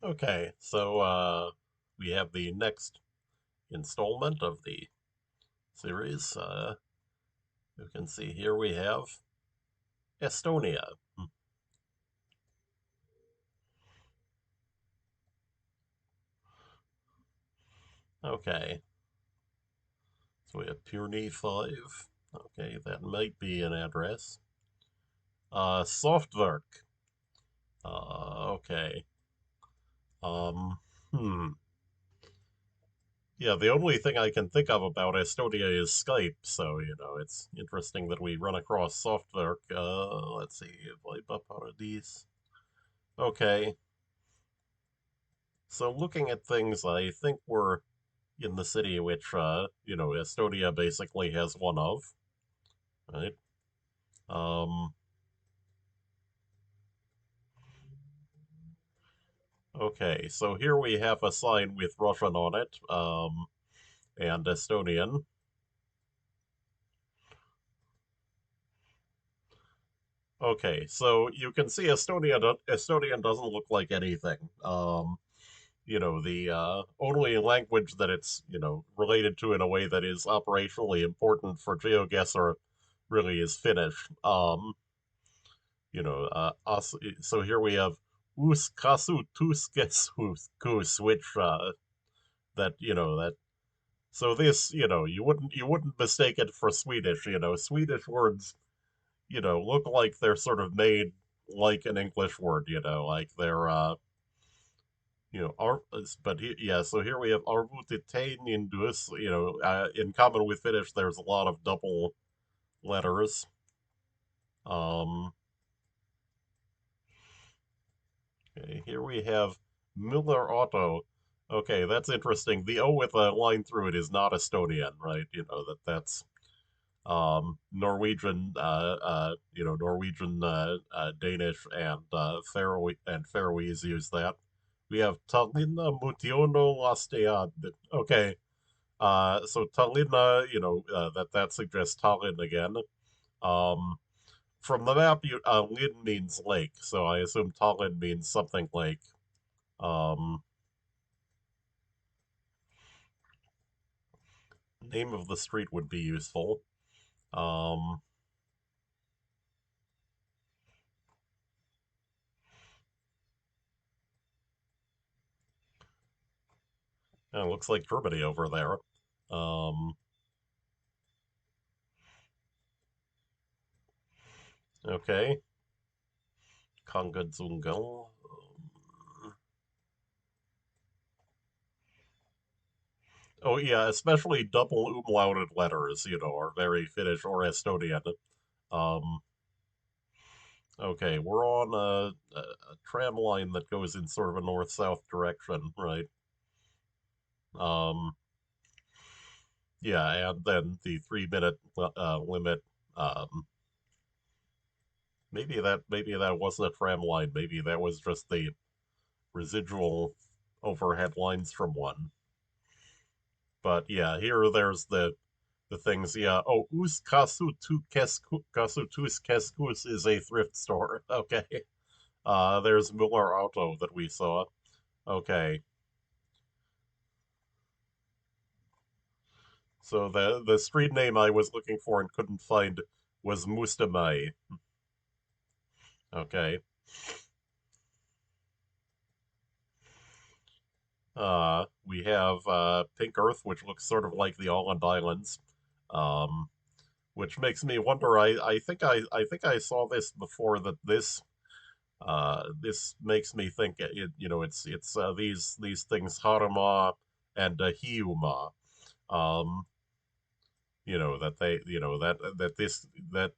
Okay, so we have the next installment of the series. You can see here we have Estonia. Okay, so we have Purni 5. Okay, that might be an address. Softwerk. Okay. Um, hmm. Yeah, the only thing I can think of about Estonia is Skype, so, it's interesting that we run across Softwerk. Let's see, wipe up out of these. Okay, so looking at things, I think we're in the city which, Estonia basically has one of, right? Um, okay, so here we have a sign with Russian on it, and Estonian. Okay, so you can see Estonian doesn't look like anything. The only language that it's, related to in a way that is operationally important for GeoGuessr really is Finnish. So here we have uskasu tuskeskus, which that that so this you wouldn't mistake it for Swedish. Swedish words look like they're sort of made like an English word. Like they're yeah. So here we have arvutiteinindus. In common with Finnish, there's a lot of double letters. Um, Okay, here we have Miller Auto. Okay, that's interesting. The O with a line through it is not Estonian, right? That's Norwegian, Norwegian, Danish, and Faroese use that. We have Tallinna Mutiono Lastead. Okay, so Tallinna, that suggests Tallinn again. Um, from the map, Linn means lake, so I assume Tallinn means something like um, name of the street would be useful. Um, it looks like Germany over there. Um, okay, Kangadzungal. Oh yeah, especially double umlauted letters, are very Finnish or Estonian. Um, okay, we're on a tram line that goes in sort of a north-south direction, right? Um, yeah, and then the 3 minute limit. Um, maybe that wasn't a tram line. Maybe that was just the residual overhead lines from one. But yeah, here there's the things. Yeah. Oh, us kasu tu kasu tus keskus is a thrift store. Okay. There's Muller Auto that we saw. Okay. So the street name I was looking for and couldn't find was Mustamai. Okay. We have Pink Earth, which looks sort of like the Orland Islands. Um, which makes me wonder. I think I saw this before. That this makes me think. It's these things Harma and Hiuma. Um, that they that this that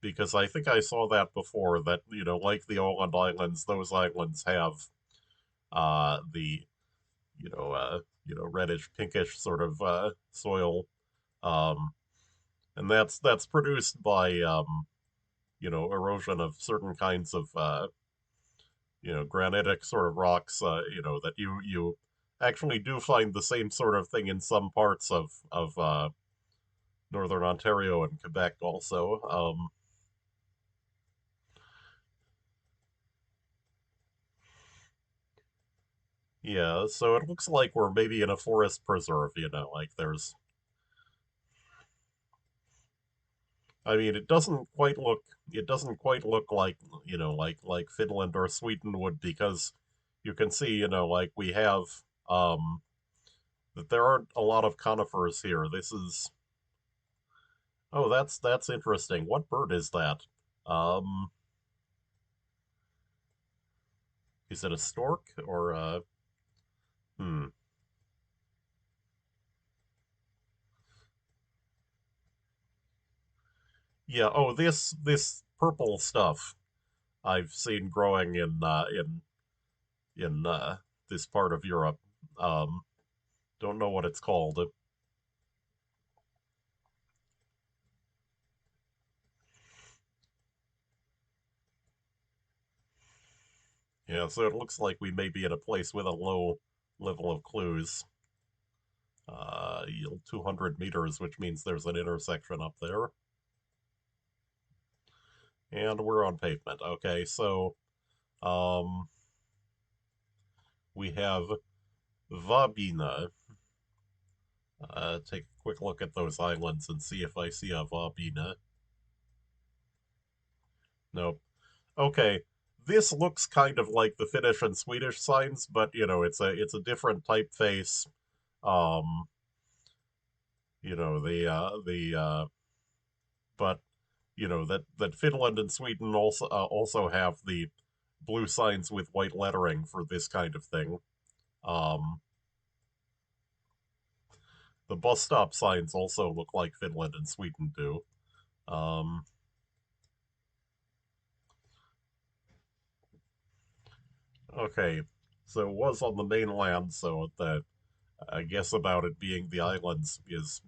because I think I saw that before. That like the Åland Islands, those islands have the reddish pinkish sort of soil. Um, and that's produced by erosion of certain kinds of granitic sort of rocks. That you actually do find the same sort of thing in some parts of northern Ontario and Quebec also. Yeah, so it looks like we're maybe in a forest preserve, like there's I mean, it doesn't quite look like, like Finland or Sweden would because you can see, like we have um that there aren't a lot of conifers here. This is Oh, that's interesting. What bird is that? Um is it a stork or hmm. Yeah, oh, this purple stuff I've seen growing in this part of Europe. Um don't know what it's called. Yeah, so it looks like we may be at a place with a low level of clues. 200 meters, which means there's an intersection up there. And we're on pavement. Okay, so um, we have Vabina. Take a quick look at those islands and see if I see a Vabina. Nope. Okay, this looks kind of like the Finnish and Swedish signs, but it's a different typeface. Um, the but that Finland and Sweden also have the blue signs with white lettering for this kind of thing. Um, the bus stop signs also look like Finland and Sweden do. Um, okay, so it was on the mainland, so the I guess about it being the islands is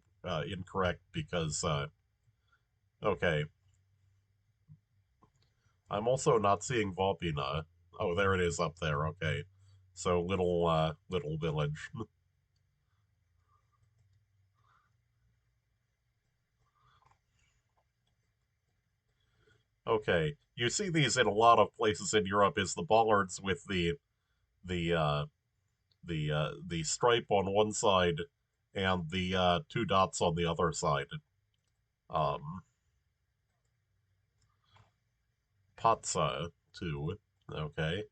incorrect because okay, I'm also not seeing Valpina. Oh, there it is up there. Okay, so little village. Okay, you see these in a lot of places in Europe. Is the bollards with the the stripe on one side and the two dots on the other side. Um, Patsa too. Okay,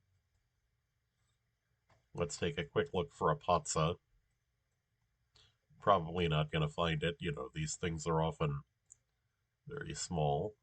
let's take a quick look for a Patsa. Probably not going to find it. These things are often very small.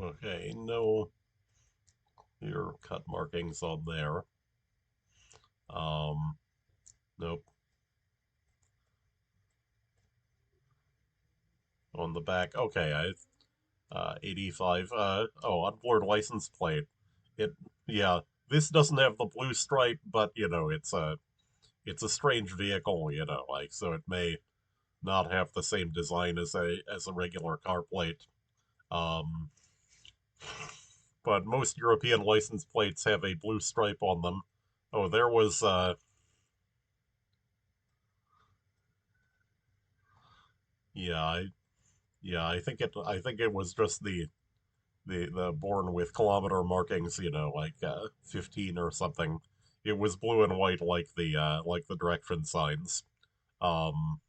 Okay, no clear cut markings on there. Um, nope. On the back. Okay, 85. Oh, unblurred license plate. It, yeah, this doesn't have the blue stripe, but it's a strange vehicle, like so it may not have the same design as a regular car plate. Um, but most European license plates have a blue stripe on them. Oh, there was yeah, yeah, I think it was just the born with kilometer markings, like 15 or something. It was blue and white like the direction signs. Um,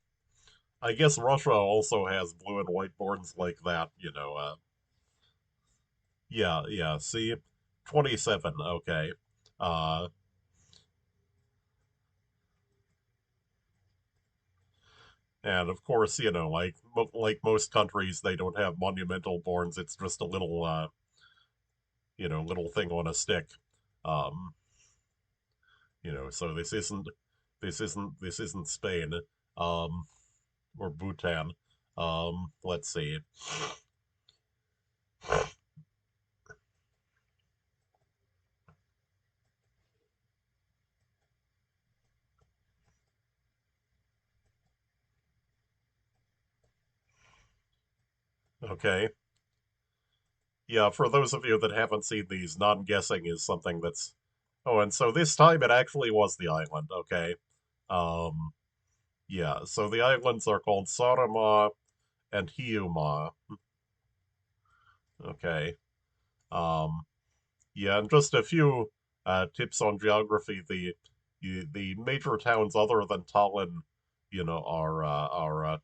I guess Russia also has blue and white boards like that. Yeah, yeah. See, 27. Okay. Uh, and of course, like most countries, they don't have monumental boards. It's just a little thing on a stick. Um, So this isn't Spain, um, or Bhutan. Let's see. Okay. Yeah, for those of you that haven't seen these, non-guessing is something that's. Oh, and so this time it actually was the island. Okay. Um, yeah. So the islands are called Saaremaa and Hiiumaa. Okay. Um, yeah, and just a few tips on geography. The major towns other than Tallinn, are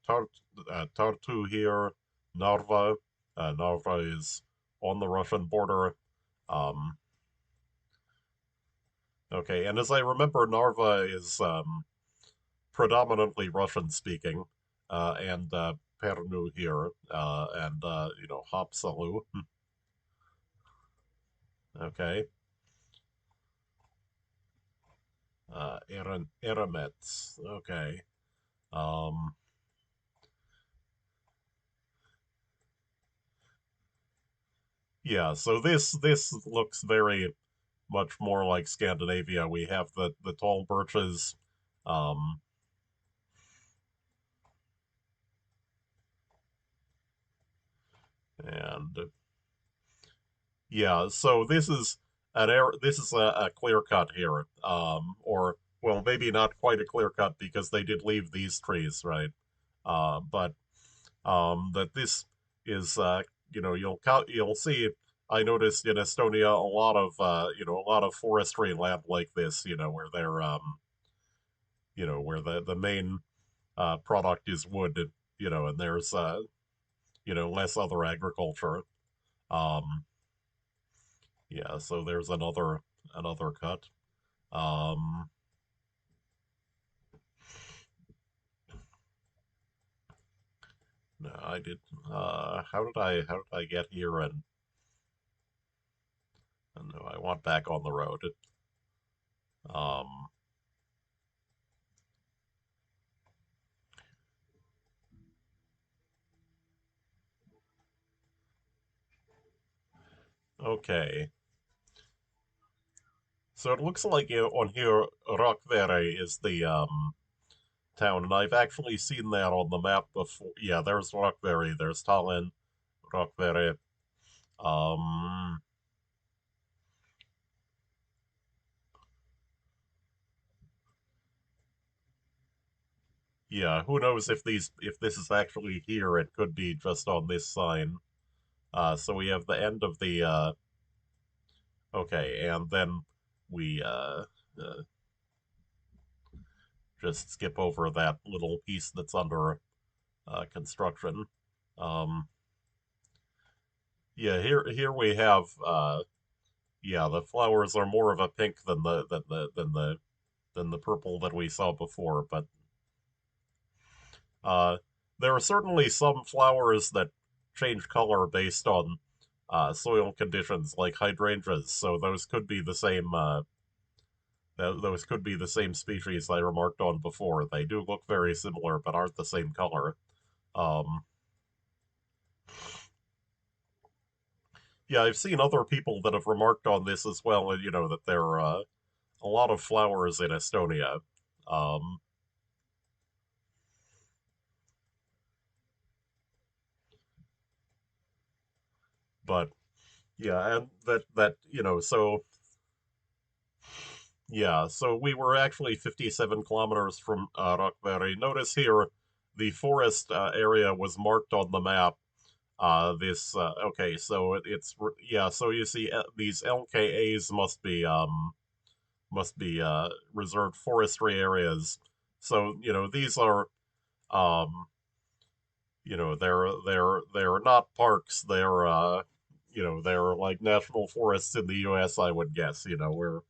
Tartu here, Narva. Narva is on the Russian border. Um, okay, and as I remember, Narva is predominantly Russian speaking, and Pernu here, and Haapsalu. Okay, Eremets. Okay. Um, yeah, so this looks very much more like Scandinavia. We have the tall birches, um, and yeah. So this is a clear cut here, or well, maybe not quite a clear cut because they did leave these trees, right? But that this is you'll see. I noticed in Estonia a lot of forestry land like this, where they're where the main product is wood, and there's less other agriculture. Um, yeah, so there's another cut. Um, no, I did. How did I get here? And no, I want back on the road. Um, okay. So it looks like on here, Rockvere is the town, and I've actually seen that on the map before. Yeah, there's Rockvere, there's Tallinn, Rockvere. Um, yeah, who knows if this is actually here? It could be just on this sign. So we have the end of the okay, and then we just skip over that little piece that's under construction. Um, yeah, here we have yeah, the flowers are more of a pink than the purple that we saw before, but uh, there are certainly some flowers that change color based on soil conditions, like hydrangeas. So those could be the same. Those could be the same species I remarked on before. They do look very similar, but aren't the same color. Um, yeah, I've seen other people that have remarked on this as well, and that there are a lot of flowers in Estonia. Um, but yeah, and so yeah, so we were actually 57 kilometers from Rockberry. Notice here, the forest area was marked on the map. This okay, so yeah. So you see, these LKAs must be reserved forestry areas. So these are um, they're not parks. They're like national forests in the U.S. I would guess. Where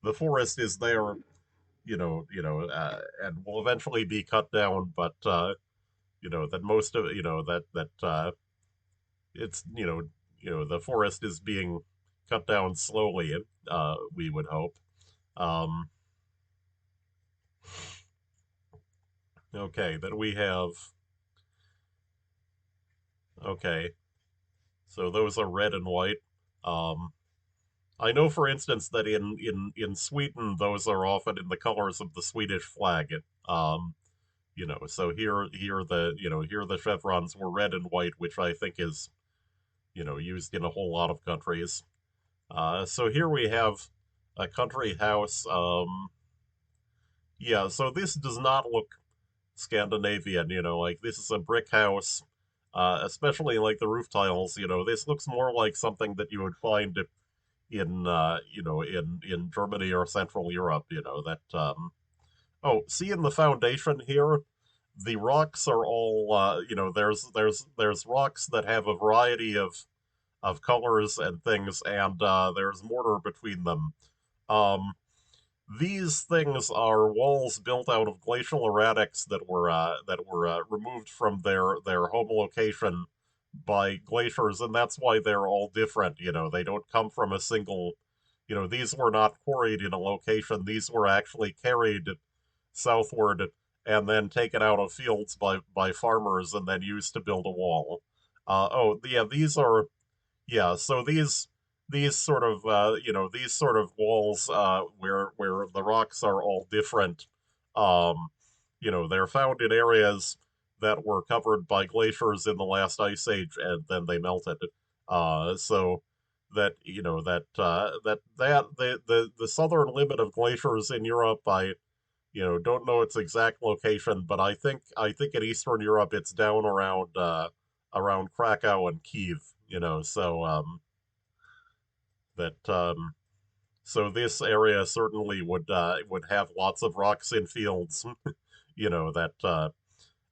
the forest is there, and will eventually be cut down, but that most of that it's the forest is being cut down slowly. We would hope. Um, Okay, then we have, okay, so those are red and white. Um, I know, for instance, that in Sweden, those are often in the colors of the Swedish flag. Um, so here the chevrons were red and white, which I think is, used in a whole lot of countries. So here we have a country house. Yeah, so this does not look Scandinavian, like this is a brick house, especially like the roof tiles, this looks more like something that you would find in, in Germany or Central Europe, oh, see in the foundation here, the rocks are all, there's rocks that have a variety of colors and things, and there's mortar between them. Um, these things are walls built out of glacial erratics that were removed from their home location by glaciers, and that's why they're all different. They don't come from a single. These were not quarried in a location. These were actually carried southward and then taken out of fields by farmers and then used to build a wall. Oh, yeah, these are yeah, so these sort of walls where the rocks are all different, um, they're found in areas that were covered by glaciers in the last ice age, and then they melted. So that you know that that the southern limit of glaciers in Europe, I don't know its exact location, but I think in Eastern Europe it's down around Krakow and Kiev. That so this area certainly would have lots of rocks in fields. That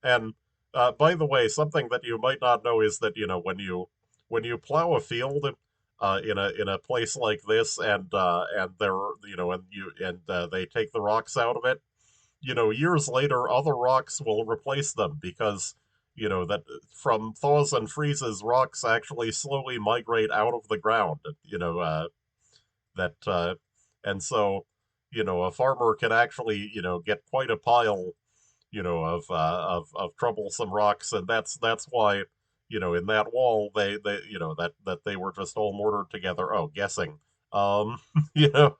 and by the way, something that you might not know is that when you plow a field in a place like this, and there and they take the rocks out of it, years later, other rocks will replace them because, that from thaws and freezes, rocks actually slowly migrate out of the ground. That and so, a farmer can actually, get quite a pile, of troublesome rocks, and that's why, in that wall that they were just all mortared together. Oh, guessing. You know,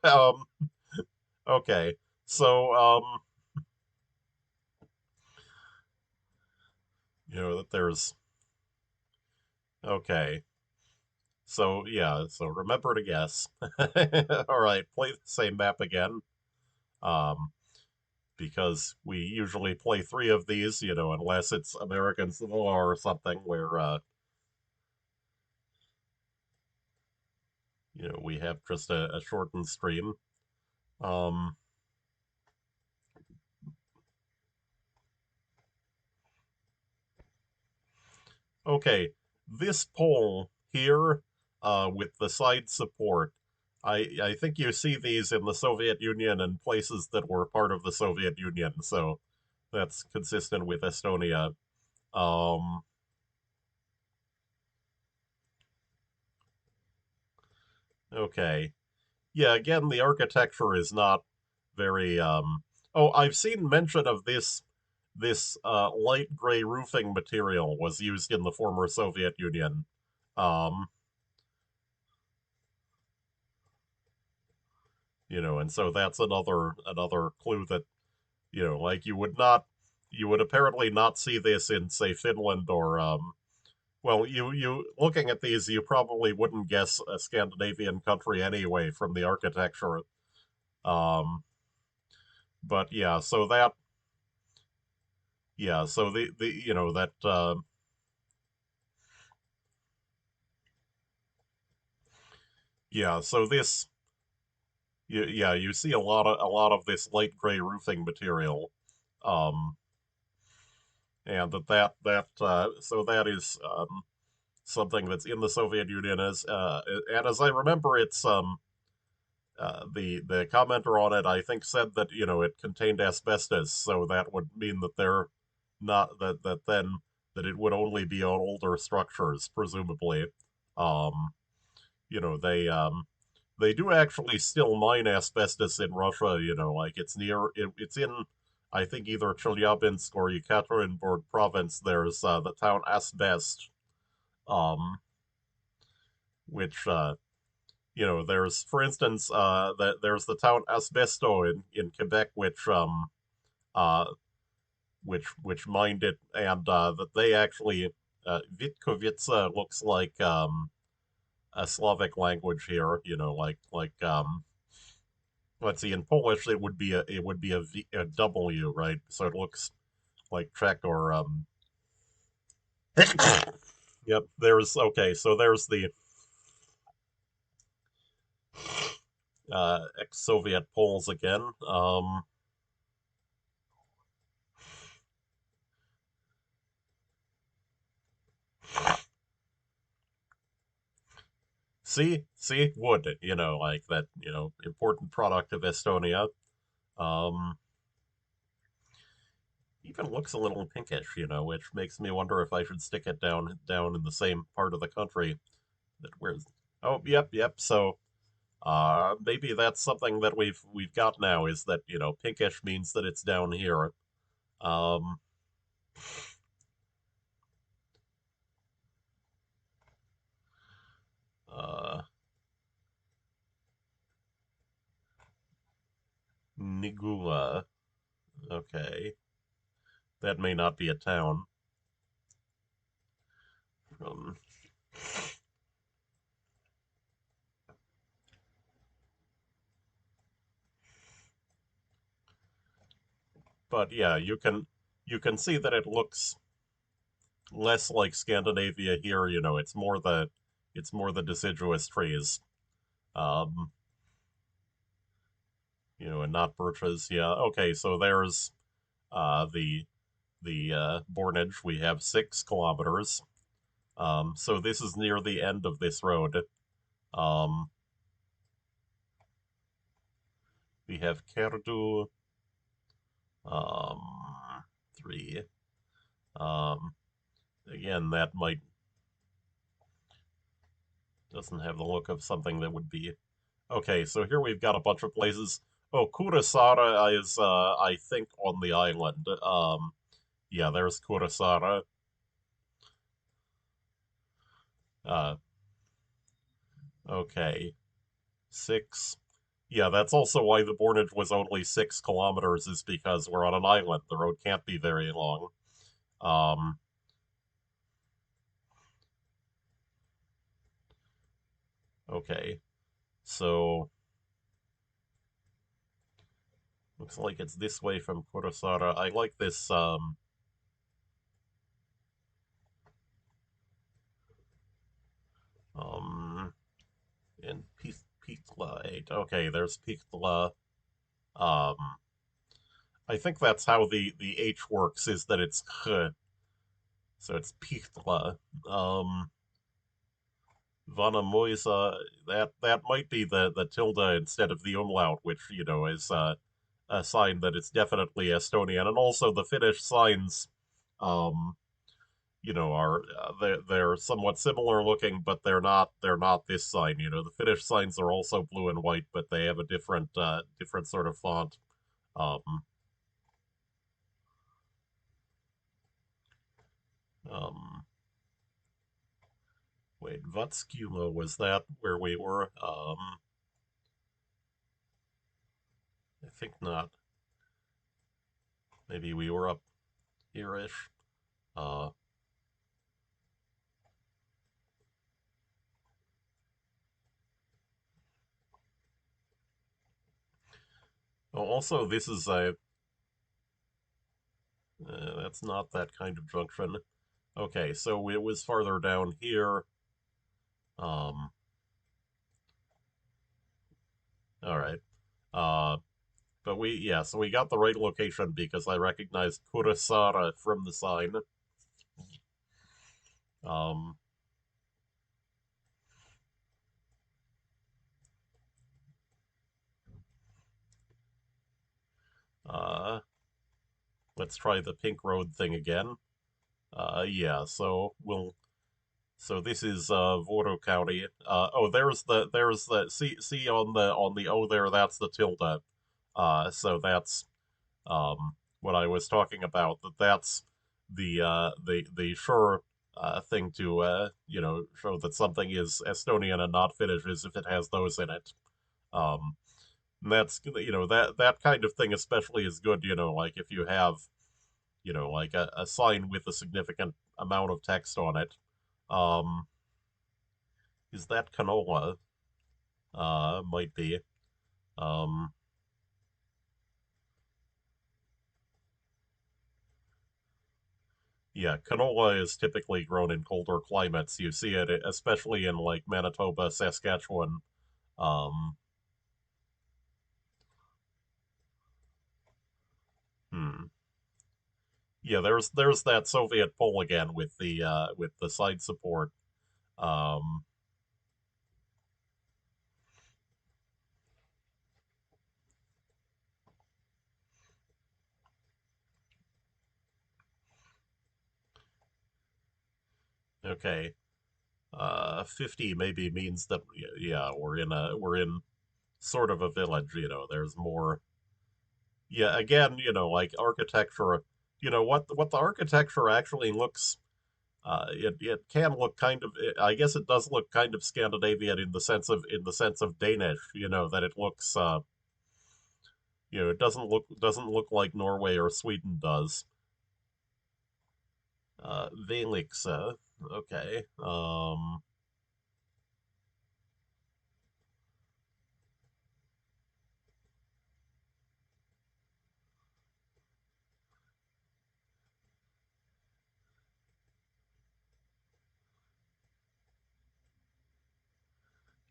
okay. So, that there's okay. So yeah, so remember to guess. All right, play the same map again. Um, because we usually play three of these, unless it's American Civil War or something where we have just a shortened stream. Um, okay, this pole here, with the side support, I think you see these in the Soviet Union and places that were part of the Soviet Union, so that's consistent with Estonia. Um, okay. Yeah, again, the architecture is not very oh, I've seen mention of this light gray roofing material was used in the former Soviet Union. Um, and so that's another clue that, like you would apparently not see this in, say, Finland or well, you looking at these, you probably wouldn't guess a Scandinavian country anyway from the architecture. Um, but yeah, so that yeah, so the that yeah, so this yeah, you see a lot of this light gray roofing material, um, and so that is something that's in the Soviet Union as and as I remember, it's the commenter on it I think said that it contained asbestos, so that would mean that they're not that then that it would only be on older structures, presumably. Um, they do actually still mine asbestos in Russia. Like it's near it's in I think either Chelyabinsk or Yekaterinburg province, there's the town Asbest, um, which there's, for instance, there's the town Asbesto in Quebec, uh, which mined it, and that they actually Vitkovica looks like a Slavic language here. Let's see, in Polish it would be a W, right? So it looks like Czech or Yep. There's okay. So there's the ex-Soviet Poles again. See, wood. Like that. Important product of Estonia. Um, Even looks a little pinkish. Which makes me wonder if I should stick it down in the same part of the country that where's. Oh, yep. So, maybe that's something that we've got now is that pinkish means that it's down here. Um, uh, Nigula. Okay, that may not be a town. Um, but yeah, you can see that it looks less like Scandinavia here. It's more the deciduous trees. Um, and not birches. Yeah. Okay. So there's the Bornage. We have 6 kilometers. So this is near the end of this road. Um, we have Kerdu. 3. Um, Again, that might doesn't have the look of something that would be okay. So here we've got a bunch of places. Oh, Kurasara is I think on the island. Yeah, there's Kurasara. Uh, okay, 6. Yeah, that's also why the Bornage was only 6 kilometers, is because we're on an island. The road can't be very long. Um, okay, so looks like it's this way from Kurasara. I like this. Um, in Pithla 8. Okay, there's Pithla. Um, I think that's how the H works, is that it's H, so it's Pithla. Vanamoisa, that might be the tilde instead of the umlaut, which, is a sign that it's definitely Estonian. And also the Finnish signs, um, are they're somewhat similar looking, but they're not this sign. The Finnish signs are also blue and white, but they have a different sort of font. Um, um, Wait, Vatskula, was that where we were? I think not. Maybe we were up here-ish. Uh, oh, also, this is a. That's not that kind of junction. Okay, so it was farther down here. Um, all right. Uh, so we got the right location because I recognized Kurasara from the sign. Um, uh, let's try the pink road thing again. Yeah, so this is Voro County. Oh, there's the see on the O there. That's the tilde. So that's what I was talking about, that's the sure thing to show that something is Estonian and not Finnish is if it has those in it. Um, and that's that kind of thing especially is good. Like if you have like a sign with a significant amount of text on it. Um, is that canola? Might be. Um, Yeah, canola is typically grown in colder climates. You see it especially in like Manitoba, Saskatchewan. Um, hmm. Yeah, there's that Soviet pole again with the side support. Um, okay. 50 maybe means that yeah, we're in sort of a village, there's more. Yeah, again, like architecture, what the architecture actually looks. It can look kind of. I guess it does look kind of Scandinavian in the sense of Danish. That it looks. It doesn't look like Norway or Sweden does. Velixa. Okay.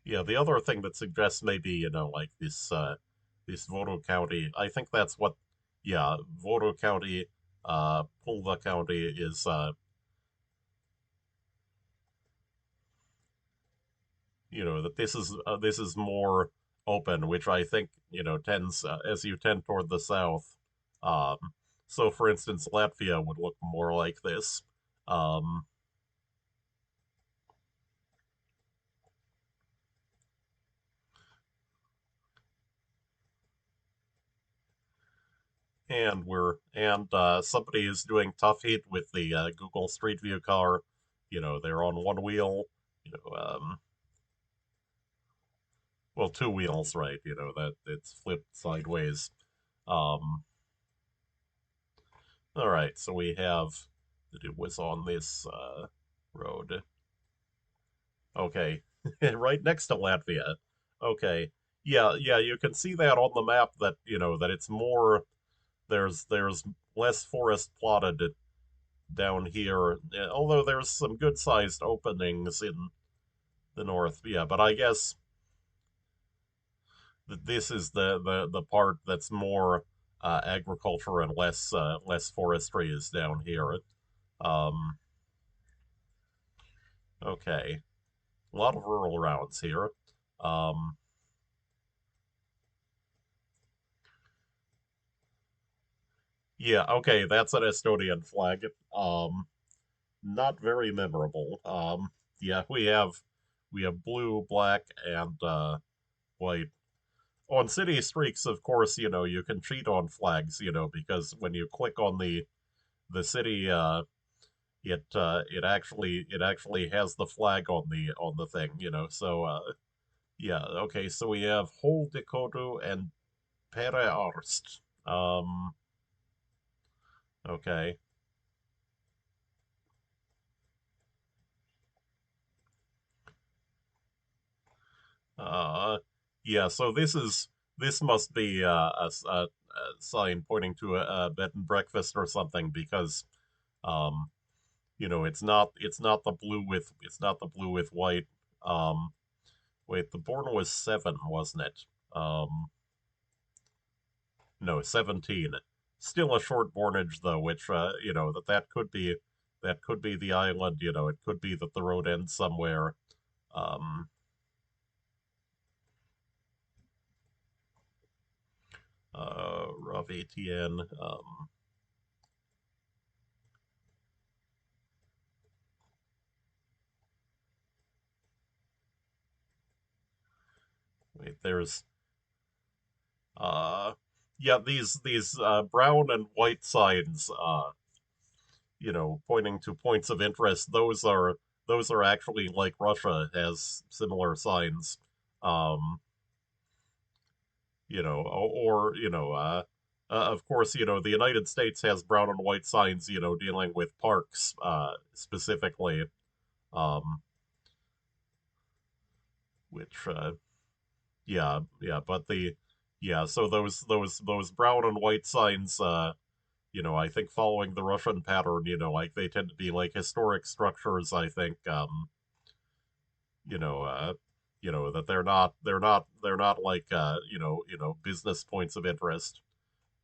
Yeah. The other thing that suggests maybe like this Voto County. I think that's what. Yeah, Voto County, Pulva County is that this is more open, which I think tends as you tend toward the south. Um, so, for instance, Latvia would look more like this. Um, and somebody is doing tough heat with the Google Street View car. They're on one wheel. You know, um, well, two wheels, right? That it's flipped sideways. Um, all right, so we have that it was on this road. Okay. Right next to Latvia. Okay. Yeah, yeah, you can see that on the map that, that it's more there's less forest plotted down here. Although there's some good-sized openings in the north. Yeah, but I guess that this is the part that's more agriculture and less forestry is down here. Um, okay. A lot of rural rounds here. Um, yeah, okay, that's an Estonian flag. Not very memorable. Yeah, we have blue, black, and white. On city streaks, of course, you can cheat on flags, because when you click on the city, it actually has the flag on the thing, So yeah, okay, so we have Holdekodu and Perearst. Okay. Uh, yeah, so this must be a sign pointing to a bed and breakfast or something because um, it's not the blue with white. Um, wait, the born was 7, wasn't it? No, 17. Still a short bornage though, which that could be the island. It could be that the road ends somewhere. Um, Rav ATN. Wait, there's uh yeah, these brown and white signs, pointing to points of interest. Those are actually like Russia has similar signs. Um, of course, the United States has brown and white signs, dealing with parks, specifically, um, which, yeah, so those brown and white signs, I think following the Russian pattern, like they tend to be like historic structures, I think, you know, uh, that they're not like, business points of interest.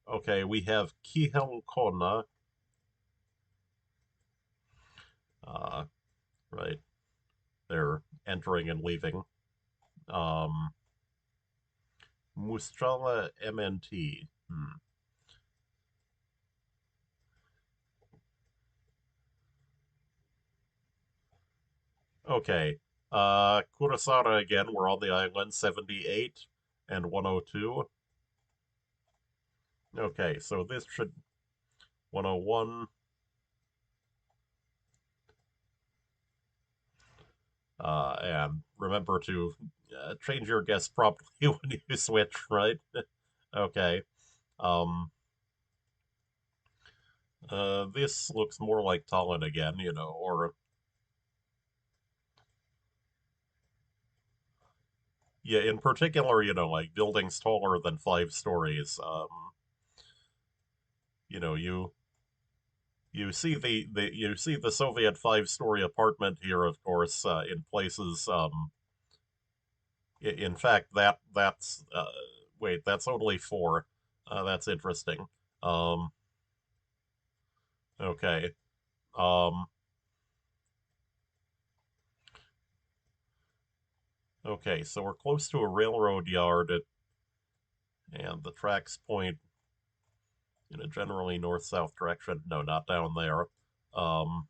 Okay, we have Kihelkona, uh, right? They're entering and leaving. Um, Mustrala MNT. Okay. Kurasara again, we're on the island, 78 and 102. Okay, so this should 101. And remember to change your guess properly when you switch, right? Okay. Um, this looks more like Tallinn again, or yeah, in particular, like buildings taller than 5 stories. You know, you see the Soviet 5-story apartment here, of course, in places. In fact, that's wait, that's only 4. That's interesting. Um, okay. Um, okay, so we're close to a railroad yard, and the tracks point in a generally north-south direction. No, not down there. Um,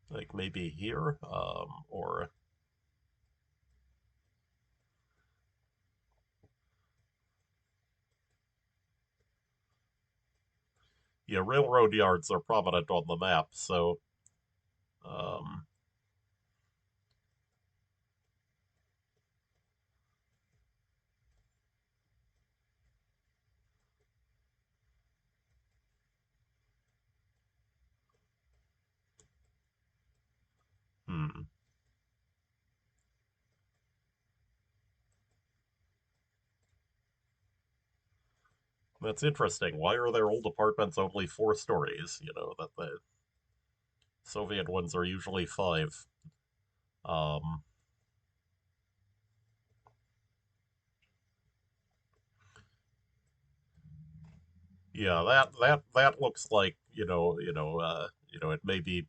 like maybe here, or yeah, railroad yards are prominent on the map, so um, hmm, that's interesting. Why are their old apartments only 4 stories? That the Soviet ones are usually 5. Um, yeah, that looks like it may be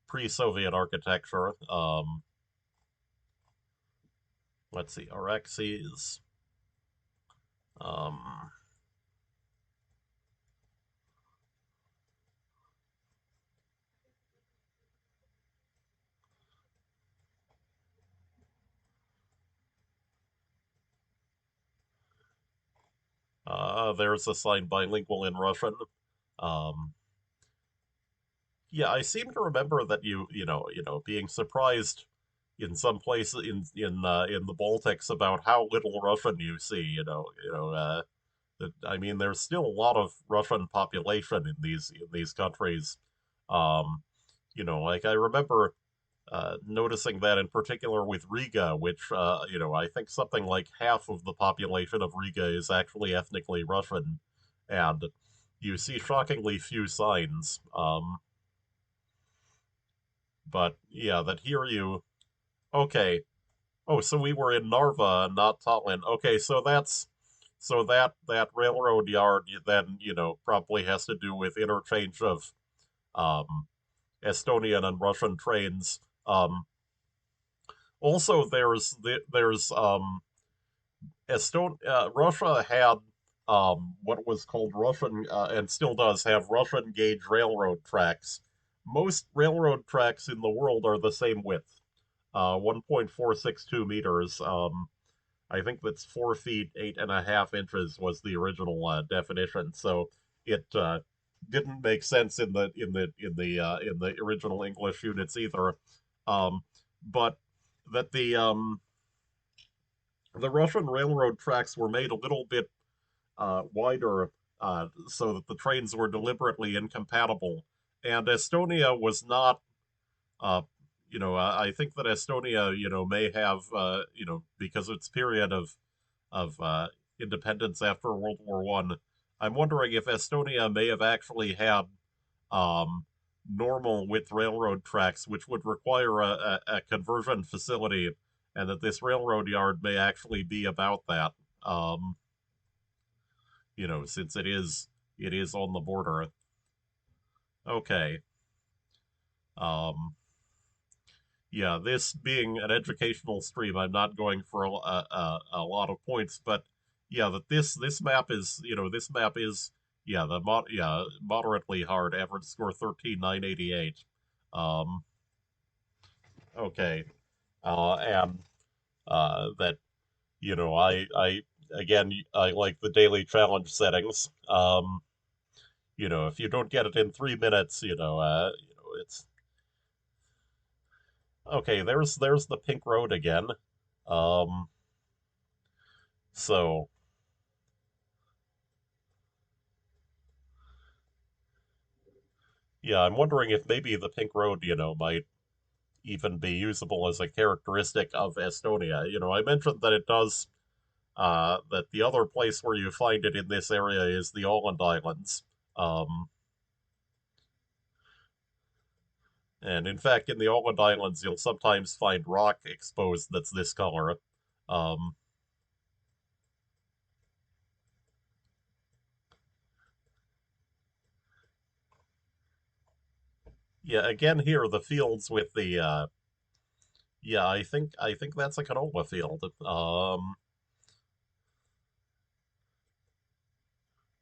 pre-Soviet architecture. Let's see, Araxes. Um, there's a sign bilingual in Russian. Um, yeah, I seem to remember that being surprised in some places in the Baltics about how little Russian you see. That I mean, there's still a lot of Russian population in these countries. Um, like I remember noticing that in particular with Riga, which I think something like half of the population of Riga is actually ethnically Russian, and you see shockingly few signs. But yeah, that here you okay. Oh, so we were in Narva, not Tallinn. Okay, so that railroad yard then probably has to do with interchange of um, Estonian and Russian trains. Also, Russia had what was called Russian and still does have Russian gauge railroad tracks, most railroad tracks in the world are the same width, 1.462 meters. I think that's 4 feet 8.5 inches was the original definition. So it didn't make sense in the original English units either. Um, but that the Russian railroad tracks were made a little bit wider so that the trains were deliberately incompatible. And Estonia was not, uh, I think that Estonia, may have, because of its period of independence after World War One. I'm wondering if Estonia may have actually had um, normal width railroad tracks, which would require a conversion facility, and that this railroad yard may actually be about that. Um, since it is on the border. Okay. Um, yeah, this being an educational stream, I'm not going for a lot of points, but yeah, that this map is yeah moderately hard. Average score 13,988. Um, okay, and that I again I like the daily challenge settings. If you don't get it in 3 minutes, it's okay. There's the pink road again. Um, so yeah, I'm wondering if maybe the pink road, might even be usable as a characteristic of Estonia. I mentioned that it does. That the other place where you find it in this area is the Orland Islands. Um, and in fact, in the Orland Islands, you'll sometimes find rock exposed that's this color. Um, yeah, again here the fields with the yeah, I think that's a canola field.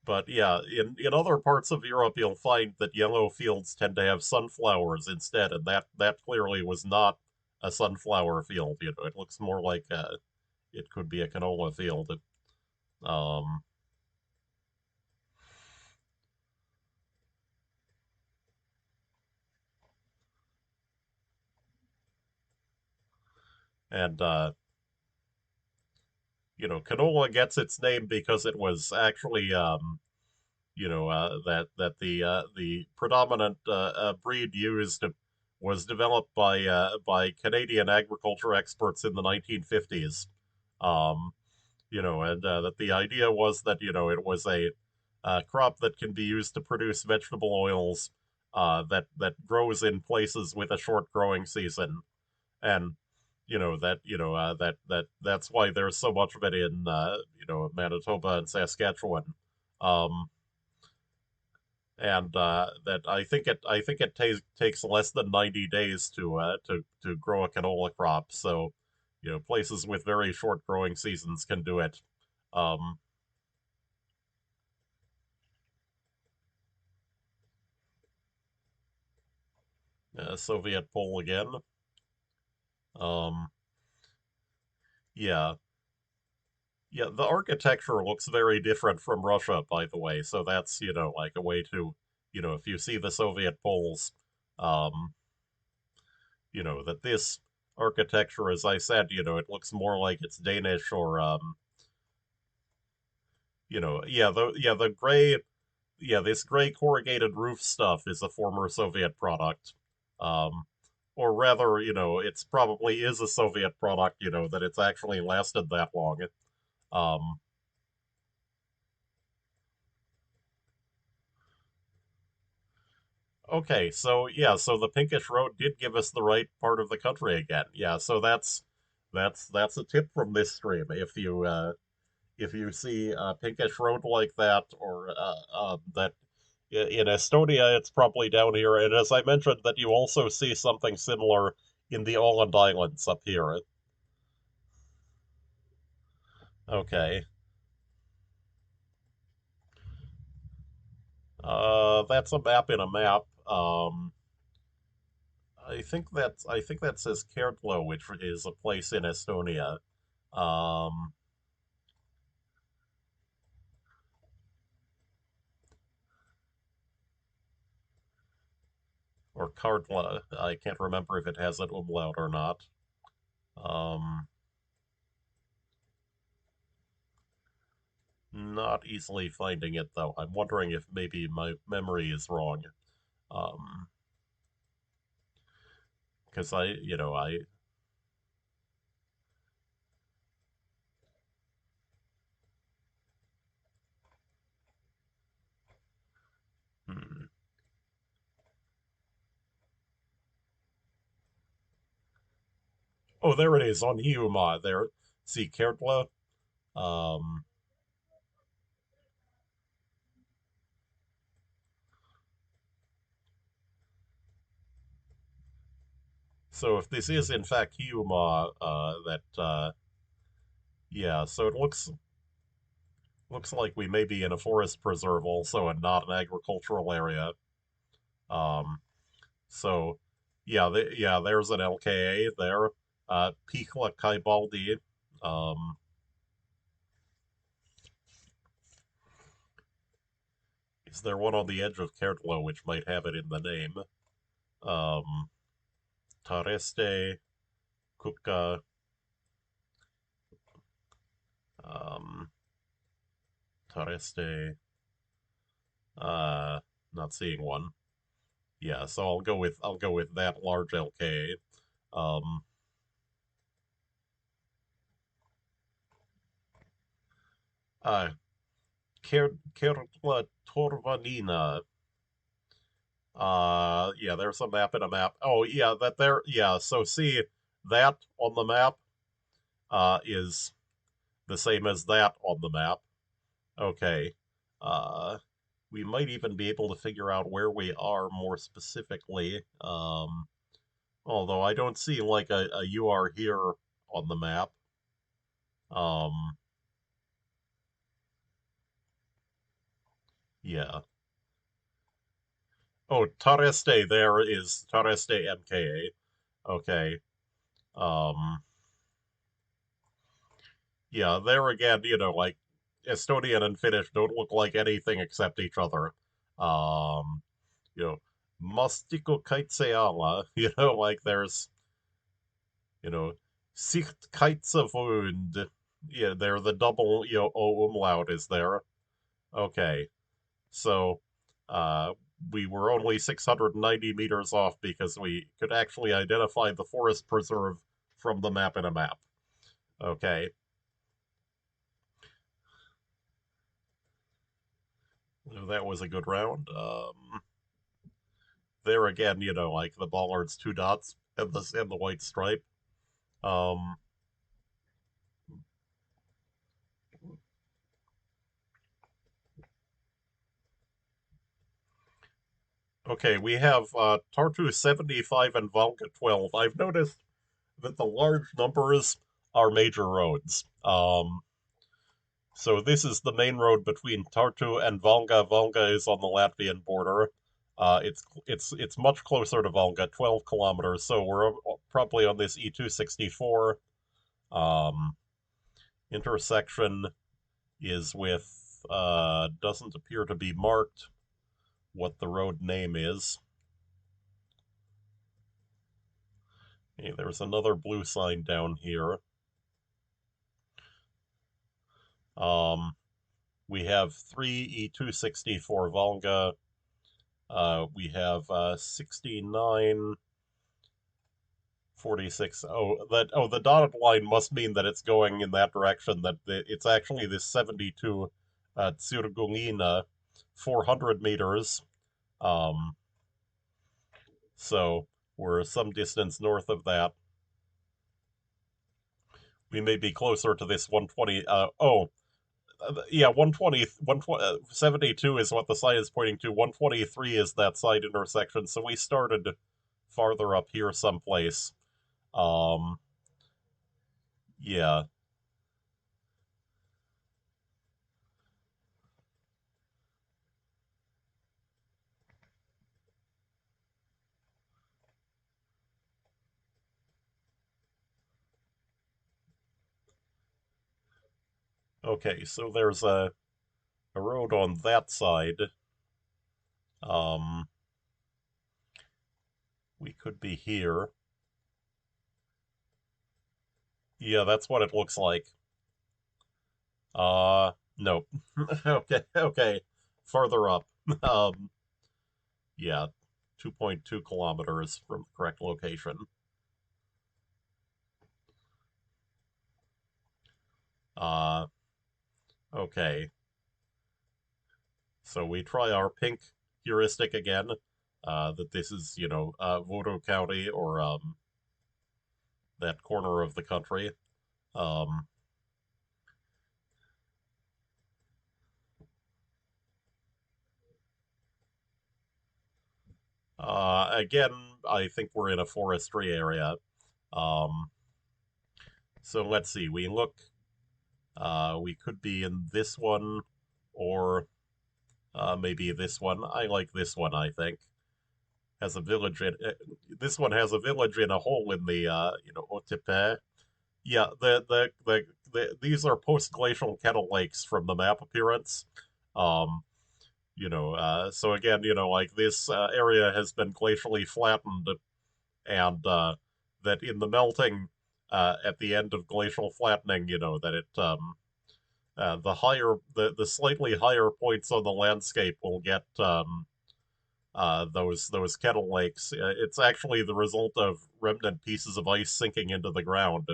But yeah, in other parts of Europe, you'll find that yellow fields tend to have sunflowers instead, and that clearly was not a sunflower field. It looks more like it could be a canola field. Um, and canola gets its name because it was actually that the predominant breed used was developed by Canadian agriculture experts in the 1950s. Um, and that the idea was that it was a crop that can be used to produce vegetable oils that grows in places with a short growing season, and that's why there's so much of it in Manitoba and Saskatchewan. Um, and that I think it takes less than 90 days to grow a canola crop. So, places with very short growing seasons can do it. Um, Soviet Pole again. Um, yeah, yeah. The architecture looks very different from Russia, by the way. So that's like a way to if you see the Soviet poles, um, that this architecture, as I said, it looks more like it's Danish or the gray, this gray corrugated roof stuff is a former Soviet product. Um, or rather, it's probably is a Soviet product, that it's actually lasted that long. Um, okay, so yeah, so the Pinkish Road did give us the right part of the country again. Yeah, so that's a tip from this stream. If you see a Pinkish Road like that, or that in Estonia, it's probably down here. And as I mentioned, that you also see something similar in the Åland Islands up here. Okay. That's a map in a map. I think that says Kertlo, which is a place in Estonia. Um, or Kartla. I can't remember if it has an umlaut or not. Um, Not easily finding it though. I'm wondering if maybe my memory is wrong. Um, because I hmm. Oh, there it is on Hiuma. There, see Kertla. Um, so if this is in fact Hiuma, yeah. So it looks like we may be in a forest preserve also, and not an agricultural area. Um, so yeah, there's an LKA there. Pihla Kaibaldi. Um, is there one on the edge of Kertlo which might have it in the name? Um, Tareste, Kuka, um, Tareste. Uh, Not seeing one. Yeah, so I'll go with that large LKA. Uh, Kertla Torvanina. Yeah, there's a map in a map. Oh, yeah, that there. Yeah, so see that on the map is the same as that on the map. Okay. Uh, we might even be able to figure out where we are more specifically. Although I don't see like a you are here on the map. Um, yeah. Oh, Tareste there is Tareste MKA. Okay. Um, yeah, there again, like Estonian and Finnish don't look like anything except each other. Um, you know, Mastiko Kaitseala, like there's, you know, Sicht Kaitsevund. Yeah, they're the double, O umlaut is there. Okay. So, uh, we were only 690 meters off because we could actually identify the forest preserve from the map in a map. Okay. So that was a good round. There again, like the bollard's two dots and the white stripe. Um, okay, we have Tartu 75 and Valga 12. I've noticed that the large numbers are major roads. So this is the main road between Tartu and Valga. Valga is on the Latvian border. It's much closer to Valga, 12 kilometers. So we're probably on this E264. Um, Intersection is with doesn't appear to be marked what the road name is. Hey, there's another blue sign down here. Um, we have three E264 Volga. We have 6946. The dotted line must mean that it's going in that direction. It's actually this 72 Tsirgungina, 400 meters. Um, so we're some distance north of that. We may be closer to this 120. Yeah, 120, 72 is what the sign is pointing to. 123 is that side intersection. So we started farther up here someplace. Um, yeah. Okay, so there's a road on that side. Um, we could be here. Yeah, that's what it looks like. Nope. Okay, okay. Further up. Um, yeah, 2.2 kilometers from the correct location. Uh, okay. So we try our pink heuristic again. That this is, Voodoo County or that corner of the country. Um, again, I think we're in a forestry area. Um, so let's see. We look. We could be in this one, or maybe this one. I like this one. I think has a village in. This one has a village in a hole in the Otepe. Yeah, these are post glacial kettle lakes from the map appearance. Um, so again, like this area has been glacially flattened, and that in the melting at the end of glacial flattening, that it the slightly higher points on the landscape will get those kettle lakes. It's actually the result of remnant pieces of ice sinking into the ground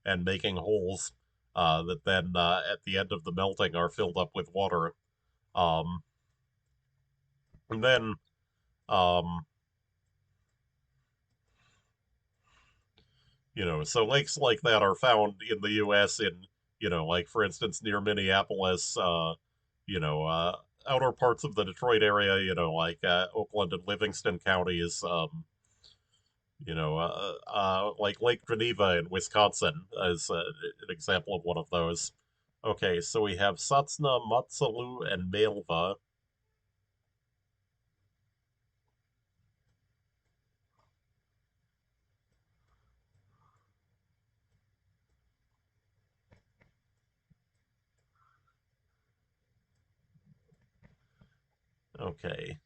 and making holes that then at the end of the melting are filled up with water. Um, and then um, so lakes like that are found in the U.S. in like for instance near Minneapolis, outer parts of the Detroit area, like Oakland and Livingston counties, like Lake Geneva in Wisconsin as an example of one of those. Okay, so we have Satsna, Matsalu, and Melva. Okay,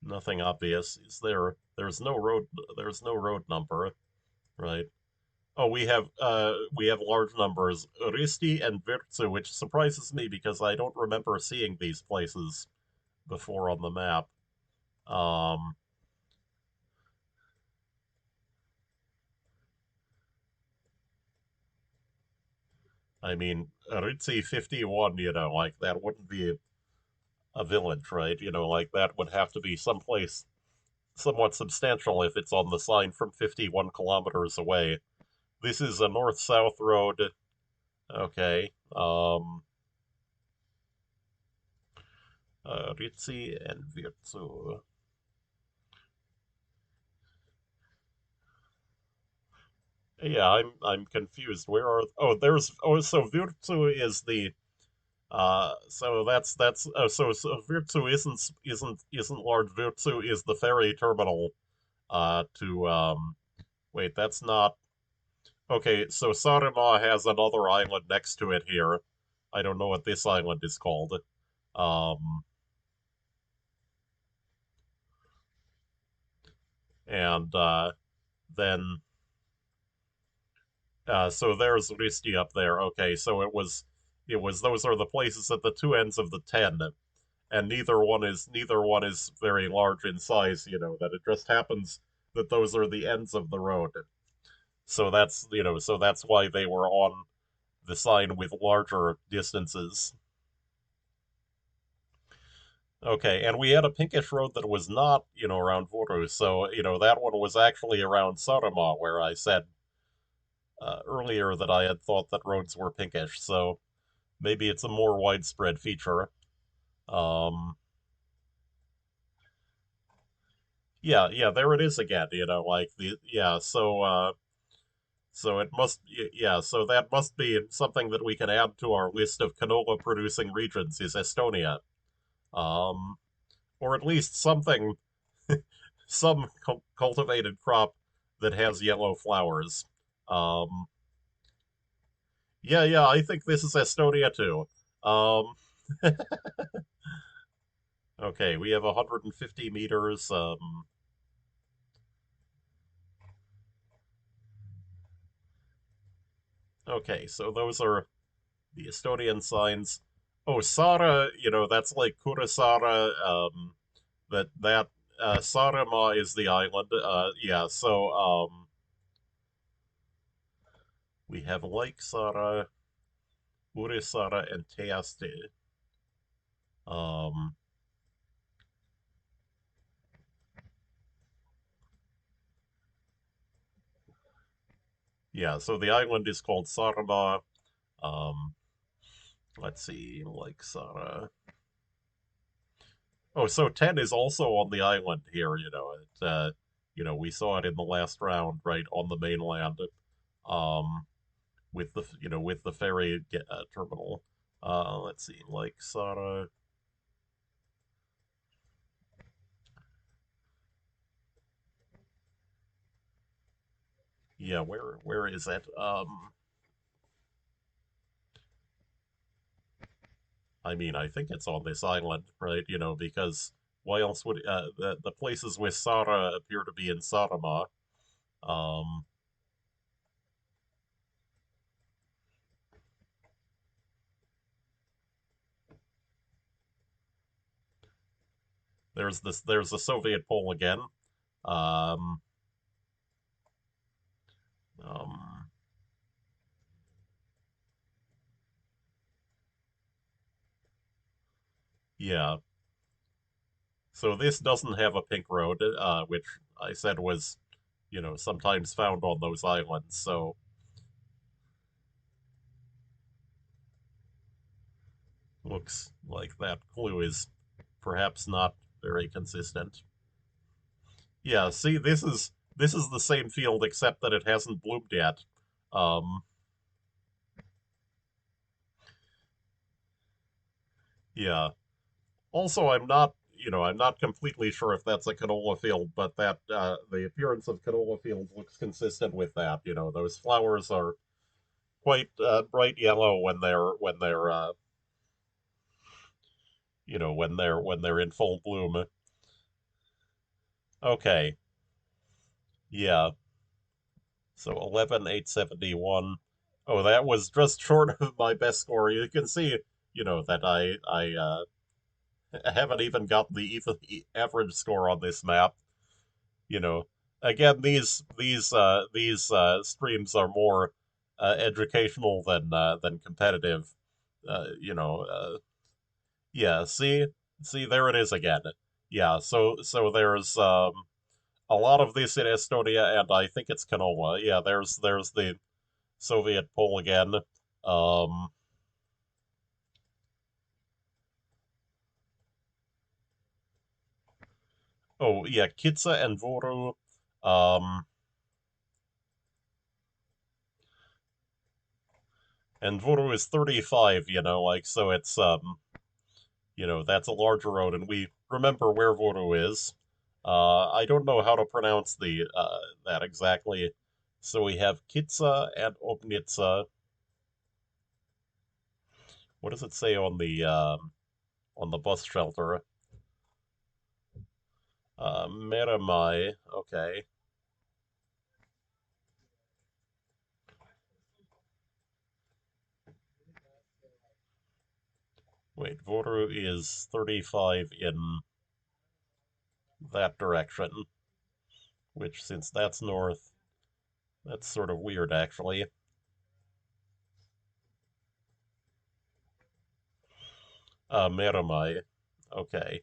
nothing obvious. Is there? There's no road. There's no road number, right? Oh, we have large numbers, Risti and Virtsu, which surprises me because I don't remember seeing these places before on the map. Um, I mean, Ritzi 51, like that wouldn't be a village, right? Like that would have to be someplace somewhat substantial if it's on the sign from 51 kilometers away. This is a north-south road. Okay. Ritzi and Virtsu. Yeah, I'm confused. Where are so Virtu is the so that's so Virtu isn't large. Virtu is the ferry terminal to wait, that's not okay, so Saaremaa has another island next to it here. I don't know what this island is called. Um and then so there's Risti up there. Okay, so it was those are the places at the two ends of the ten, and neither one is very large in size. That it just happens that those are the ends of the road. So that's why they were on the sign with larger distances. Okay, and we had a pinkish road that was not around Vuru, so that one was actually around Saaremaa, where I said earlier that I had thought that roads were pinkish. So maybe it's a more widespread feature. Um, yeah, yeah, there it is again. Like the yeah. So it must, yeah, so that must be something that we can add to our list of canola producing regions is Estonia. Um, or at least something, some cultivated crop that has yellow flowers. Um, Yeah, I think this is Estonia too. Um, okay, we have 150 meters. Okay, so those are the Estonian signs. Oh, Sara, that's like Kuressaare. That Saaremaa is the island. Yeah, so we have Lake Sara, Urisara, and Teaste. Um, yeah, so the island is called Saaremaa. Um, let's see, Lake Sara. Oh, so 10 is also on the island here, we saw it in the last round, right, on the mainland, um, with the ferry terminal. Let's see, Lake Sara. Yeah, where is it? I mean, I think it's on this island, right? Because why else would the places with Sara appear to be in Saaremaa? Um, there's the Soviet pole again. Um, um, yeah. So this doesn't have a pink road, which I said was, sometimes found on those islands. So looks like that clue is perhaps not very consistent. Yeah, see, this is the same field except that it hasn't bloomed yet. Um, yeah. Also, I'm not completely sure if that's a canola field, but that the appearance of canola fields looks consistent with that. Those flowers are quite bright yellow when they're in full bloom. Okay, yeah. So 11,871. Oh, that was just short of my best score. You can see, that I haven't even got the average score on this map. You know, again, these streams are more educational than competitive. Yeah. See, there it is again. Yeah. So there's a lot of this in Estonia, and I think it's canola. Yeah. There's the Soviet pole again. Um. Oh yeah, Kitsa and Voru. Um. And Voru is 35. Like so it's that's a larger road, and we remember where Voru is. I don't know how to pronounce the that exactly. So we have Kitsa and Obnitsa. What does it say on the bus shelter? Meramai. Okay. Wait, Voru is 35 in that direction, which since that's north, that's sort of weird actually. Meramai. Okay.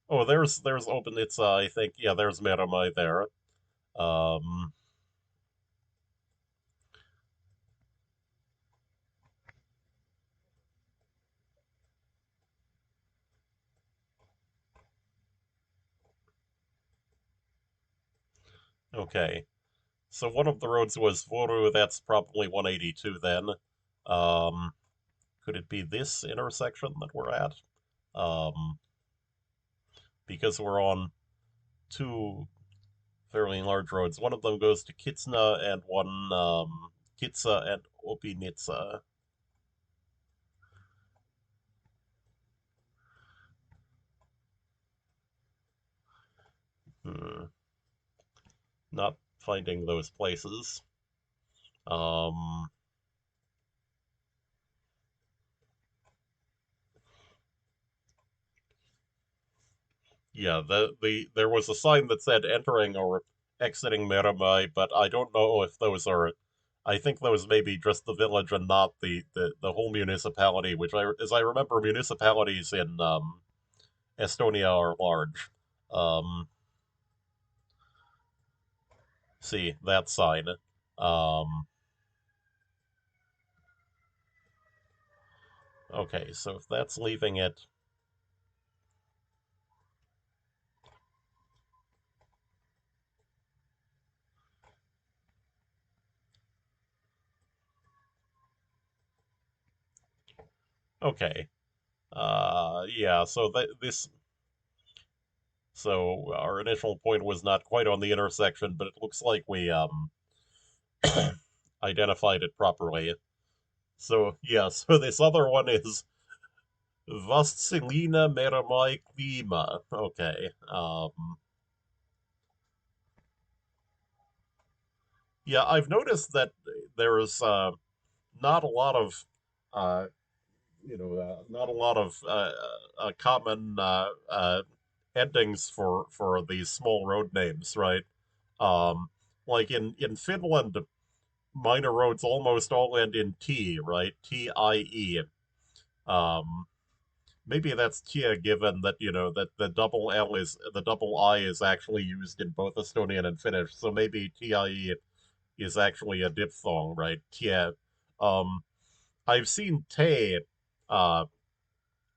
Oh, there's Obnitsa, I think. Yeah, there's Meramai there. Um, okay. So one of the roads was Voru, that's probably 182 then. Um, could it be this intersection that we're at? Um, because we're on two fairly large roads. One of them goes to Kitsna and one Kitsa and Opinitsa. Not finding those places. Um, yeah, there was a sign that said entering or exiting Meremai, but I don't know if those are. I think those may be just the village and not the whole municipality. Which as I remember, municipalities in Estonia are large. Um, see that sign. Um, okay, so if that's leaving it, okay. Yeah. So this. So our initial point was not quite on the intersection, but it looks like we identified it properly. So yeah. So this other one is Vascelina Meramai Klima. Okay. Yeah, I've noticed that there's not a lot of uh, not a lot of common endings for these small road names, right? Um, like in Finland, minor roads almost all end in T, right? Tie. Um, maybe that's Tia, given that that the double I is actually used in both Estonian and Finnish, so maybe Tie is actually a diphthong, right? Tia. Um, I've seen te uh,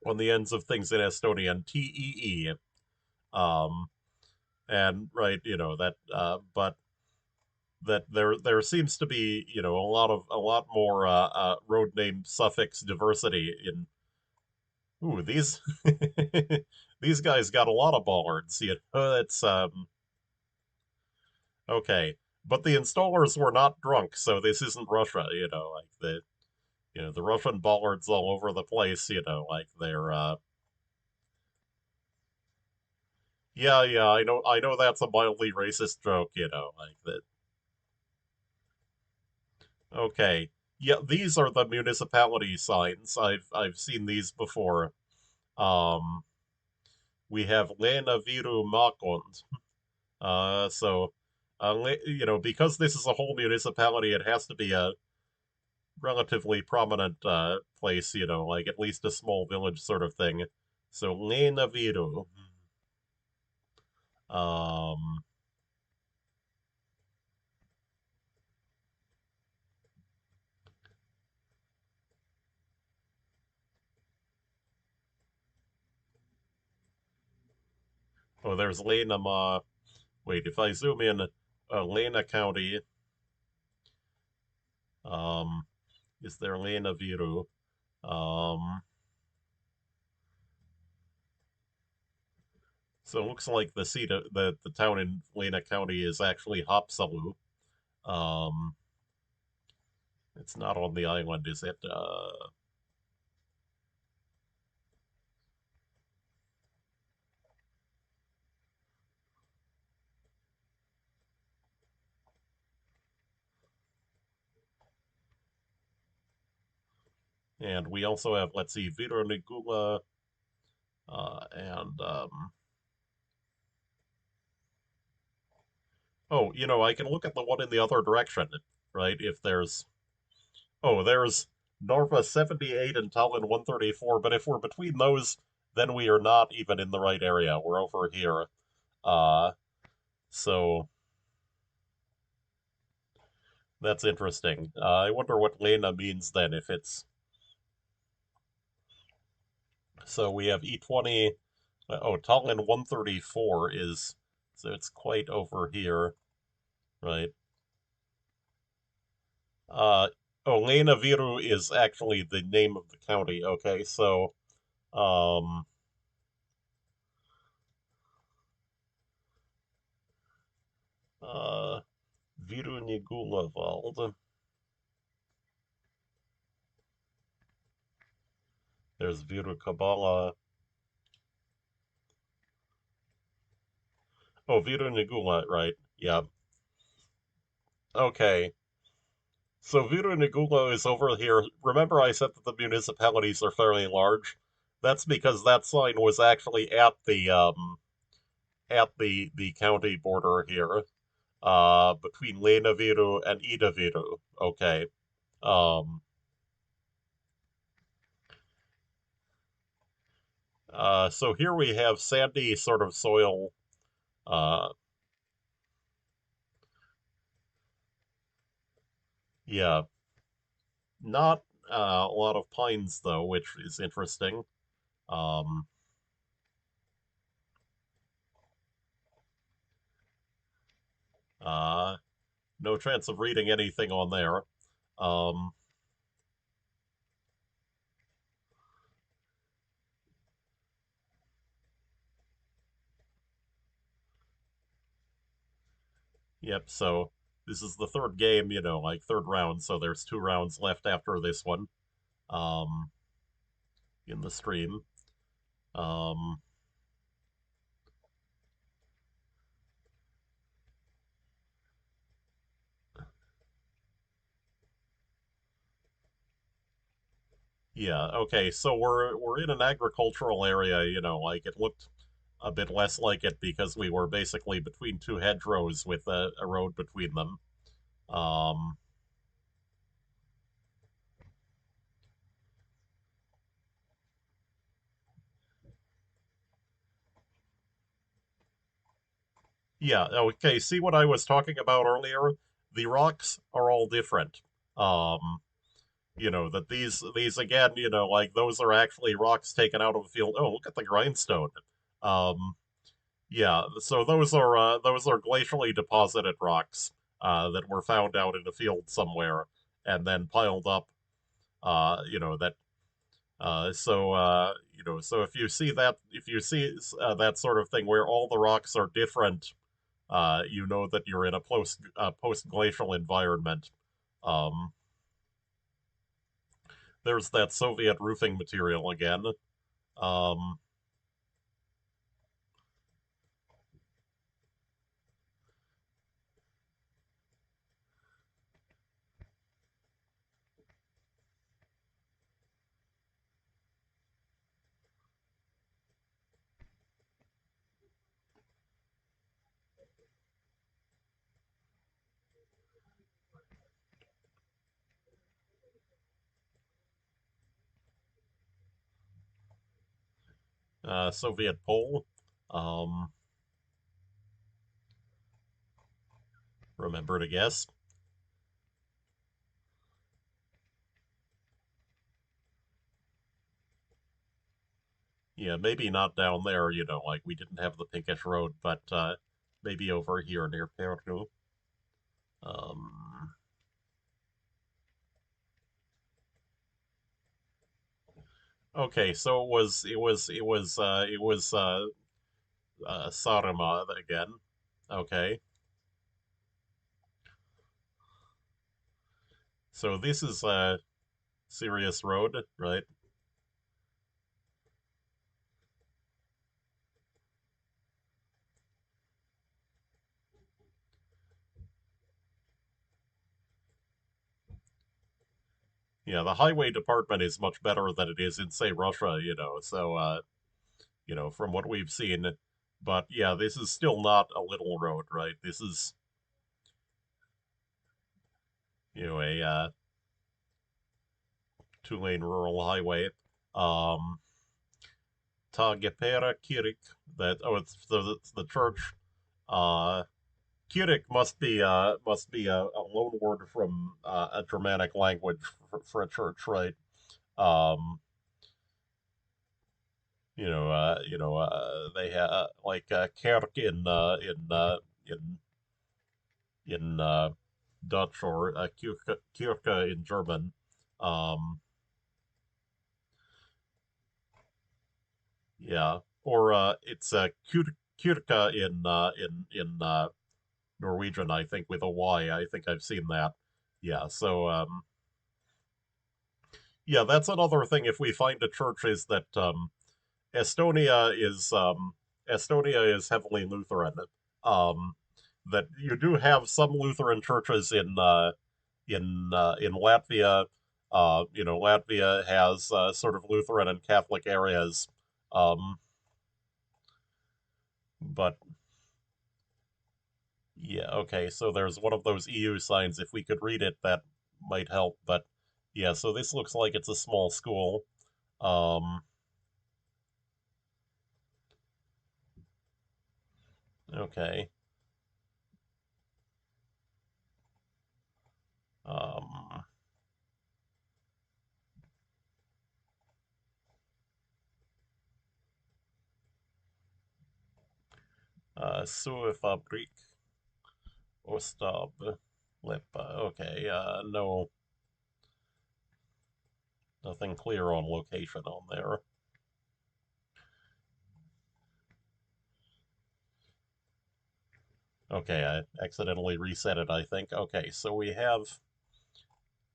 on the ends of things in Estonian, tee, um, and right, but that there seems to be a lot more road name suffix diversity in. Ooh, these these guys got a lot of bollards. It's okay, but the installers were not drunk, so this isn't Russia. Like the Russian bollards all over the place. Like they're yeah, yeah. I know that's a mildly racist joke. Like that. Okay, yeah, these are the municipality signs. I've seen these before. Um, we have Lena Viru Makond. So, because this is a whole municipality, it has to be a relatively prominent place, like at least a small village sort of thing. So, Lena Viru. Um, oh, there's Lena Ma. Wait, if I zoom in, Lena County, um, is there Lena Viru? Um, so it looks like the seat of the town in Lena County is actually Haapsalu. Um, it's not on the island, is it? And we also have, let's see, Vironigula, and oh, I can look at the one in the other direction, right? If there's Norva 78 and Tallinn 134, but if we're between those, then we are not even in the right area. We're over here. Uh, so that's interesting. I wonder what Lena means then if it's. So we have E20. Oh, Tallinn 134 is. So it's quite over here, right? Uh, oh, Lena Viru is actually the name of the county. Okay, so um, uh, Virunigulawald. There's Virukabala. Oh, Vita Nagula, right? Yeah. Okay. So Vita Nagula is over here. Remember, I said that the municipalities are fairly large. That's because that sign was actually at the county border here, between Lenaviru and Idaviru. Okay. Um, so here we have sandy sort of soil. Uh, yeah, not a lot of pines though, which is interesting. Um, uh, no chance of reading anything on there. Um, yep. So this is the third game, like third round. So there's two rounds left after this one. Um, in the stream. Um, Yeah, okay, so we're in an agricultural area, like it looked a bit less like it because we were basically between two hedgerows with a road between them. Um, yeah, okay, see what I was talking about earlier? The rocks are all different. Um, that these again, like those are actually rocks taken out of the field. Oh, look at the grindstone. Um, Yeah, so those are glacially deposited rocks that were found out in a field somewhere and then piled up. That so if you see that sort of thing where all the rocks are different, you know that you're in a post glacial environment. Um, there's that Soviet roofing material again. Um, Soviet pole. Um, remember to guess. Yeah, maybe not down there, like we didn't have the Pinkish Road, but maybe over here near Pernu. Um, okay, so it was Sarima again. Okay, so this is Sirius Road, right? Yeah, the highway department is much better than it is in, say, Russia, So, from what we've seen, but yeah, this is still not a little road, right? This is, a two-lane rural highway. Um, Tagepera Kirik. It's the church. Uh, Kirik must be a loan word from a Germanic language for a church, right? Um, they have like kerk in Dutch or Kirche in German. Um, yeah, or it's Kirka in Norwegian, I think, with a Y. I think I've seen that. Yeah, so yeah, that's another thing. If we find a church, is that Estonia is Estonia is heavily Lutheran. um, that you do have some Lutheran churches in Latvia. Latvia has sort of Lutheran and Catholic areas, um, but yeah, okay. So there's one of those EU signs. If we could read it, that might help. But yeah, so this looks like it's a small school. Um, okay. Um, Suefabrik Ostab Lipa. Okay. No, nothing clear on location on there. Okay, I accidentally reset it, I think. Okay, so we have,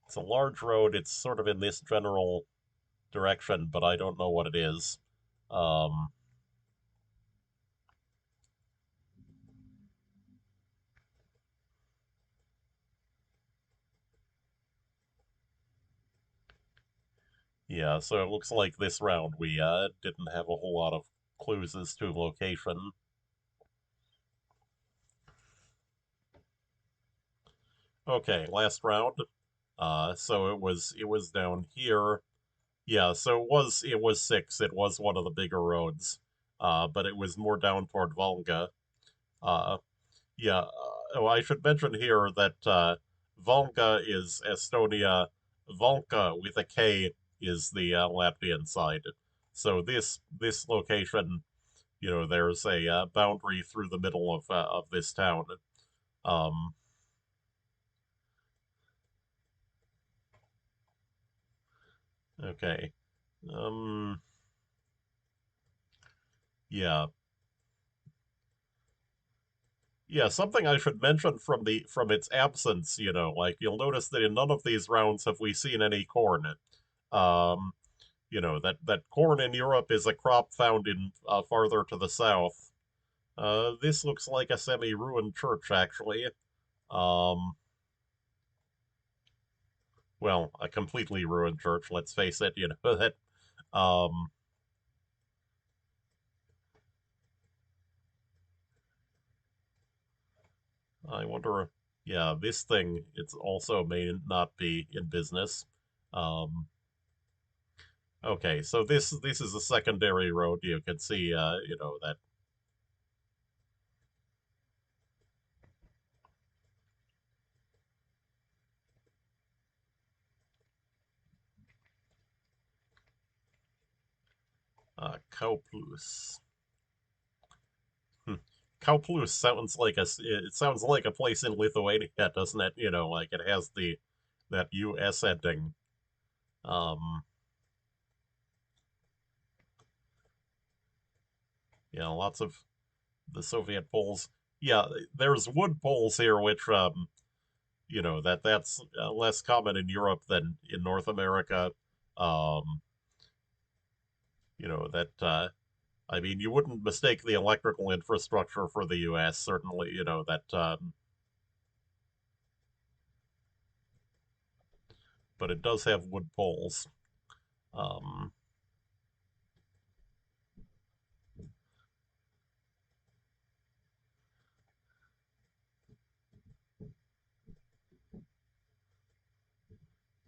it's a large road. It's sort of in this general direction, but I don't know what it is. Um, yeah, so it looks like this round we didn't have a whole lot of clues as to location. Okay, last round. So it was down here. Yeah, so it was six. It was one of the bigger roads. But it was more down toward Volga. Uh, Yeah. Oh, I should mention here that Volga is Estonia. Volga with a K is the Latvian side. So this location, there's a boundary through the middle of this town. Um, okay. Um, yeah. Yeah, something I should mention from its absence, like you'll notice that in none of these rounds have we seen any corn. Um, that corn in Europe is a crop found in farther to the south. This looks like a semi-ruined church, actually. Um, well, a completely ruined church. Let's face it. That. Um, I wonder. Yeah, this thing it's also may not be in business. Um, okay, so this is a secondary road. You can see, that Kauplus. Hmm. Kauplus sounds like it sounds like a place in Lithuania, doesn't it? Like it has the that US ending. Um, yeah, lots of the Soviet poles. Yeah, there's wood poles here, which that's less common in Europe than in North America. Um, that I mean, you wouldn't mistake the electrical infrastructure for the U.S. Certainly, that, but it does have wood poles. Um,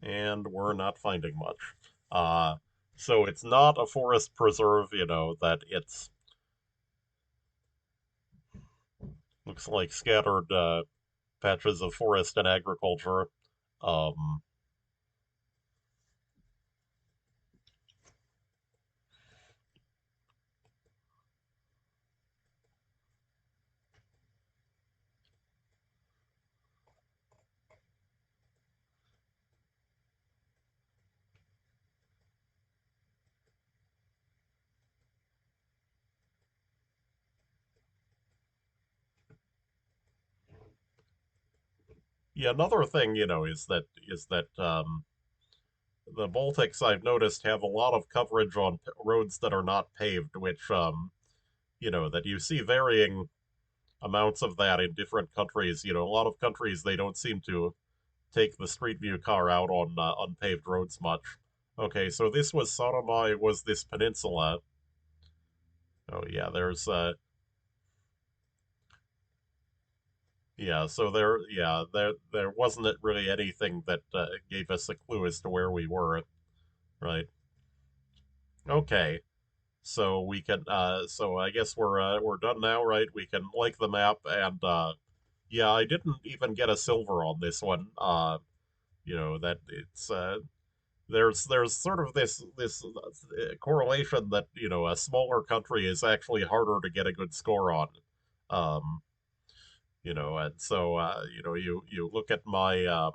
and we're not finding much. Uh, so it's not a forest preserve, that it's looks like scattered patches of forest and agriculture. Um, yeah, another thing, is that the Baltics I've noticed have a lot of coverage on roads that are not paved, which that you see varying amounts of that in different countries. A lot of countries they don't seem to take the Street View car out on unpaved roads much. Okay, so this was Sotomayor was this peninsula. Oh yeah, there's yeah, so there wasn't really anything that gave us a clue as to where we were, right? Okay, so we can so I guess we're done now, right? We can like the map and yeah, I didn't even get a silver on this one. That it's there's sort of this correlation that a smaller country is actually harder to get a good score on. Um, and so you look at my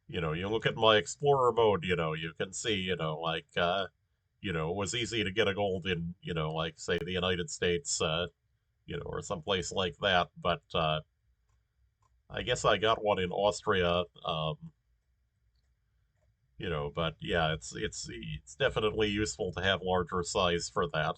you look at my explorer mode, you can see, it was easy to get a gold in, like say the United States, or someplace like that. But I guess I got one in Austria. But yeah, it's definitely useful to have larger size for that.